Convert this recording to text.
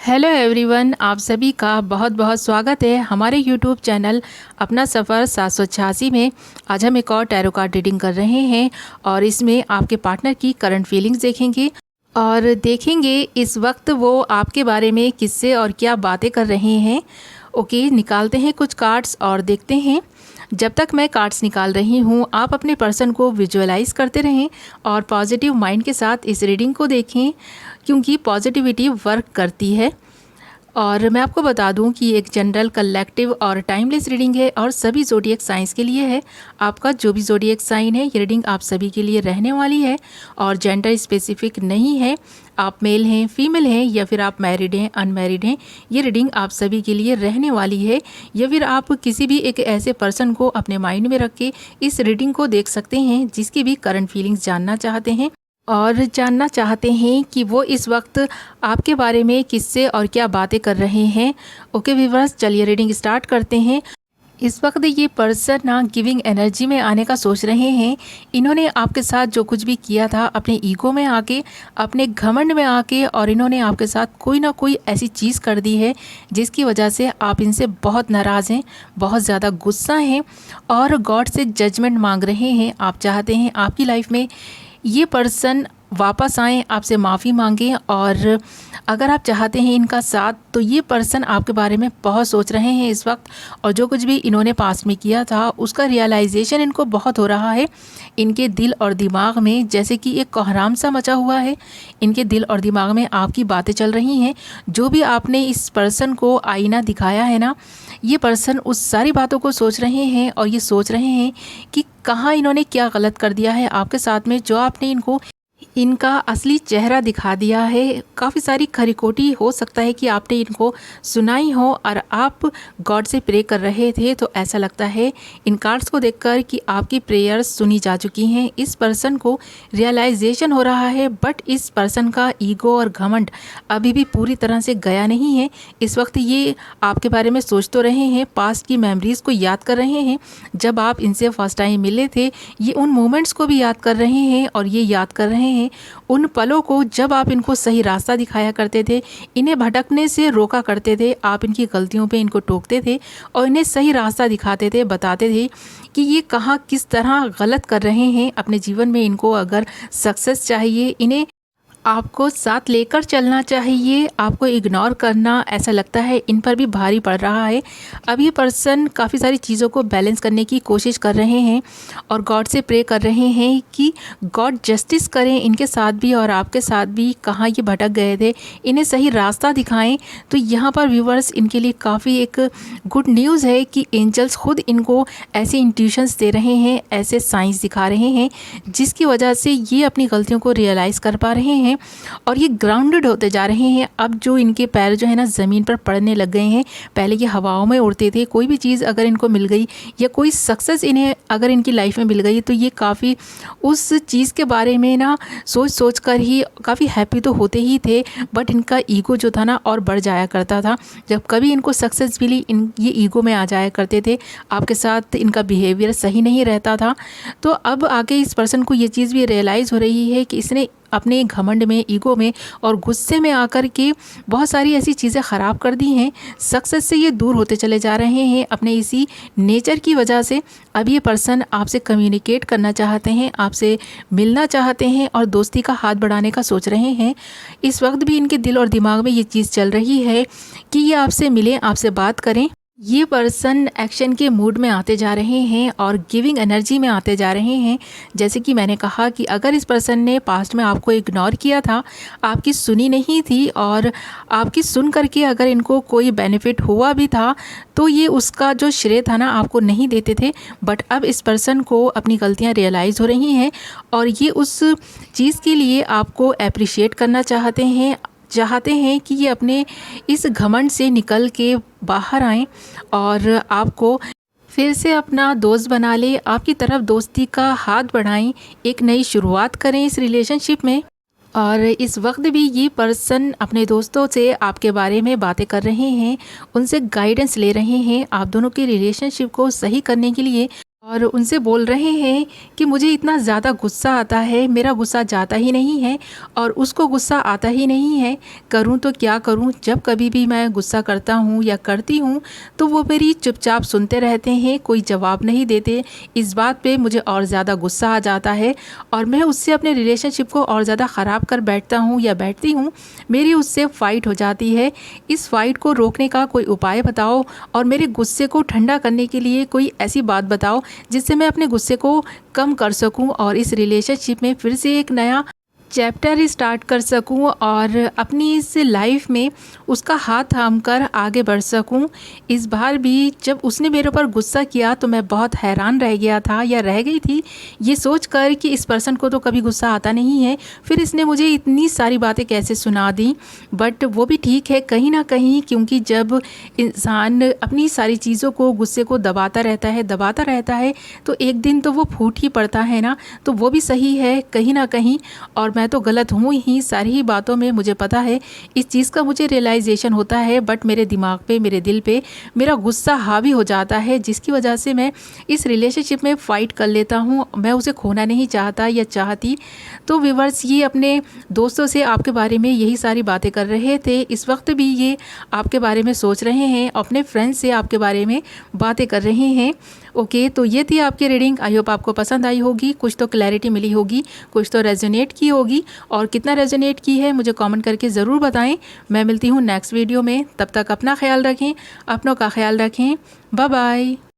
Hello everyone, आप सभी का बहुत बहुत स्वागत है हमारे यूट्यूब चैनल अपना सफ़र 786 में। आज हम एक और टैरो कार्ड रीडिंग कर रहे हैं और इसमें आपके पार्टनर की करंट फीलिंग्स देखेंगे और देखेंगे इस वक्त वो आपके बारे में किससे और क्या बातें कर रहे हैं। ओके, निकालते हैं कुछ कार्ड्स और देखते हैं। जब तक मैं कार्ड्स निकाल रही हूँ आप अपने पर्सन को विजुअलाइज करते रहें और पॉजिटिव माइंड के साथ इस रीडिंग को देखें क्योंकि पॉजिटिविटी वर्क करती है। और मैं आपको बता दूं कि एक जनरल कलेक्टिव और टाइमलेस रीडिंग है और सभी ज़ोडिएक साइंस के लिए है। आपका जो भी ज़ोडिएक साइन है ये रीडिंग आप सभी के लिए रहने वाली है और जेंडर स्पेसिफिक नहीं है। आप मेल हैं, फीमेल हैं या फिर आप मैरिड हैं, अनमैरिड हैं, ये रीडिंग आप सभी के लिए रहने वाली है। या फिर आप किसी भी एक ऐसे पर्सन को अपने माइंड में रख के इस रीडिंग को देख सकते हैं जिसकी भी करंट फीलिंग्स जानना चाहते हैं और जानना चाहते हैं कि वो इस वक्त आपके बारे में किससे और क्या बातें कर रहे हैं। ओके व्यूअर्स, चलिए रीडिंग स्टार्ट करते हैं। इस वक्त ये पर्सन ना गिविंग एनर्जी में आने का सोच रहे हैं। इन्होंने आपके साथ जो कुछ भी किया था अपने ईगो में आके, अपने घमंड में आके, और इन्होंने आपके साथ कोई ना कोई ऐसी चीज़ कर दी है जिसकी वजह से आप इनसे बहुत नाराज़ हैं, बहुत ज़्यादा गुस्सा हैं और गॉड से जजमेंट मांग रहे हैं। आप चाहते हैं आपकी लाइफ में ये पर्सन वापस आएँ, आपसे माफ़ी मांगें और अगर आप चाहते हैं इनका साथ तो ये पर्सन आपके बारे में बहुत सोच रहे हैं इस वक्त। और जो कुछ भी इन्होंने पास में किया था उसका रियलाइजेशन इनको बहुत हो रहा है। इनके दिल और दिमाग में जैसे कि एक कोहराम सा मचा हुआ है। इनके दिल और दिमाग में आपकी बातें चल रही हैं। जो भी आपने इस पर्सन को आईना दिखाया है ना, ये पर्सन उस सारी बातों को सोच रहे हैं और ये सोच रहे हैं कि कहाँ इन्होंने क्या गलत कर दिया है आपके साथ में, जो आपने इनको इनका असली चेहरा दिखा दिया है। काफ़ी सारी खरीकोटी हो सकता है कि आपने इनको सुनाई हो और आप गॉड से प्रे कर रहे थे, तो ऐसा लगता है इन कार्ड्स को देखकर कि आपकी प्रेयर्स सुनी जा चुकी हैं। इस पर्सन को रियलाइजेशन हो रहा है, बट इस पर्सन का ईगो और घमंड अभी भी पूरी तरह से गया नहीं है। इस वक्त ये आपके बारे में सोच तो रहे हैं, पास्ट की मेमोरीज़ को याद कर रहे हैं। जब आप इनसे फर्स्ट टाइम मिले थे ये उन मोमेंट्स को भी याद कर रहे हैं और ये याद कर रहे हैं उन पलों को जब आप इनको सही रास्ता दिखाया करते थे, इन्हें भटकने से रोका करते थे, आप इनकी गलतियों पे इनको टोकते थे और इन्हें सही रास्ता दिखाते थे, बताते थे कि ये कहाँ किस तरह गलत कर रहे हैं अपने जीवन में। इनको अगर सक्सेस चाहिए, इन्हें आपको साथ लेकर चलना चाहिए। आपको इग्नोर करना ऐसा लगता है इन पर भी भारी पड़ रहा है। अब ये पर्सन काफ़ी सारी चीज़ों को बैलेंस करने की कोशिश कर रहे हैं और गॉड से प्रे कर रहे हैं कि गॉड जस्टिस करें इनके साथ भी और आपके साथ भी। कहाँ ये भटक गए थे, इन्हें सही रास्ता दिखाएं। तो यहाँ पर व्यूवर्स इनके लिए काफ़ी एक गुड न्यूज़ है कि एंजल्स खुद इनको ऐसे इंट्यूशंस दे रहे हैं, ऐसे साइंस दिखा रहे हैं जिसकी वजह से ये अपनी गलतियों को रियलाइज़ कर पा रहे हैं और ये ग्राउंडेड होते जा रहे हैं। अब जो इनके पैर जो है ना ज़मीन पर पड़ने लग गए हैं। पहले ये हवाओं में उड़ते थे। कोई भी चीज़ अगर इनको मिल गई या कोई सक्सेस इन्हें अगर इनकी लाइफ में मिल गई तो ये काफ़ी उस चीज़ के बारे में ना सोच कर ही काफ़ी हैप्पी तो होते ही थे, बट इनका ईगो जो था ना और बढ़ जाया करता था। जब कभी इनको सक्सेस मिली ये ईगो में आ जाया करते थे, आपके साथ इनका बिहेवियर सही नहीं रहता था। तो अब आगे इस पर्सन को ये चीज़ भी रियलाइज़ हो रही है कि इसने अपने घमंड में, ईगो में और गुस्से में आकर के बहुत सारी ऐसी चीज़ें ख़राब कर दी हैं। सक्सेस से ये दूर होते चले जा रहे हैं अपने इसी नेचर की वजह से। अब ये पर्सन आपसे कम्युनिकेट करना चाहते हैं, आपसे मिलना चाहते हैं और दोस्ती का हाथ बढ़ाने का सोच रहे हैं। इस वक्त भी इनके दिल और दिमाग में ये चीज़ चल रही है कि ये आपसे मिलें, आपसे बात करें। ये पर्सन एक्शन के मूड में आते जा रहे हैं और गिविंग एनर्जी में आते जा रहे हैं। जैसे कि मैंने कहा कि अगर इस पर्सन ने पास्ट में आपको इग्नोर किया था, आपकी सुनी नहीं थी और आपकी सुन करके अगर इनको कोई बेनिफिट हुआ भी था तो ये उसका जो श्रेय था ना आपको नहीं देते थे। बट अब इस पर्सन को अपनी गलतियां रियलाइज़ हो रही हैं और ये उस चीज़ के लिए आपको अप्रिशिएट करना चाहते हैं कि ये अपने इस घमंड से निकल के बाहर आएँ और आपको फिर से अपना दोस्त बना ले, आपकी तरफ दोस्ती का हाथ बढ़ाएं, एक नई शुरुआत करें इस रिलेशनशिप में। और इस वक्त भी ये पर्सन अपने दोस्तों से आपके बारे में बातें कर रहे हैं, उनसे गाइडेंस ले रहे हैं आप दोनों के रिलेशनशिप को सही करने के लिए। और उनसे बोल रहे हैं कि मुझे इतना ज़्यादा गुस्सा आता है, मेरा गुस्सा जाता ही नहीं है और उसको गुस्सा आता ही नहीं है, करूं तो क्या करूं। जब कभी भी मैं गुस्सा करता हूं या करती हूं तो वो मेरी चुपचाप सुनते रहते हैं, कोई जवाब नहीं देते। इस बात पे मुझे और ज़्यादा गुस्सा आ जाता है और मैं उससे अपने रिलेशनशिप को और ज़्यादा ख़राब कर बैठता हूँ या बैठती हूँ। मेरी उससे फ़ाइट हो जाती है। इस फ़ाइट को रोकने का कोई उपाय बताओ और मेरे गुस्से को ठंडा करने के लिए कोई ऐसी बात बताओ जिससे मैं अपने गुस्से को कम कर सकूं और इस रिलेशनशिप में फिर से एक नया चैप्टर स्टार्ट कर सकूं और अपनी इस लाइफ में उसका हाथ थाम कर आगे बढ़ सकूं। इस बार भी जब उसने मेरे ऊपर गुस्सा किया तो मैं बहुत हैरान रह गया था या रह गई थी ये सोच कर कि इस पर्सन को तो कभी गुस्सा आता नहीं है, फिर इसने मुझे इतनी सारी बातें कैसे सुना दी। बट वो भी ठीक है कहीं ना कहीं, क्योंकि जब इंसान अपनी सारी चीज़ों को, गुस्से को दबाता रहता है तो एक दिन तो वो फूट ही पड़ता है ना। तो वो भी सही है कहीं ना कहीं, और मैं तो गलत हूँ ही सारी ही बातों में, मुझे पता है। इस चीज़ का मुझे रियलाइजेशन होता है, बट मेरे दिमाग पे, मेरे दिल पे मेरा गुस्सा हावी हो जाता है, जिसकी वजह से मैं इस रिलेशनशिप में फ़ाइट कर लेता हूँ। मैं उसे खोना नहीं चाहता या चाहती। तो व्यूअर्स, ये अपने दोस्तों से आपके बारे में यही सारी बातें कर रहे थे, इस वक्त भी ये आपके बारे में सोच रहे हैं, अपने फ्रेंड्स से आपके बारे में बातें कर रहे हैं। ओके, तो ये थी आपकी रीडिंग। आई होप आपको पसंद आई होगी, कुछ तो क्लैरिटी मिली होगी, कुछ तो रेजोनेट की होगी, और कितना रेजोनेट की है मुझे कमेंट करके ज़रूर बताएं। मैं मिलती हूँ नेक्स्ट वीडियो में, तब तक अपना ख्याल रखें, अपनों का ख्याल रखें। Bye bye.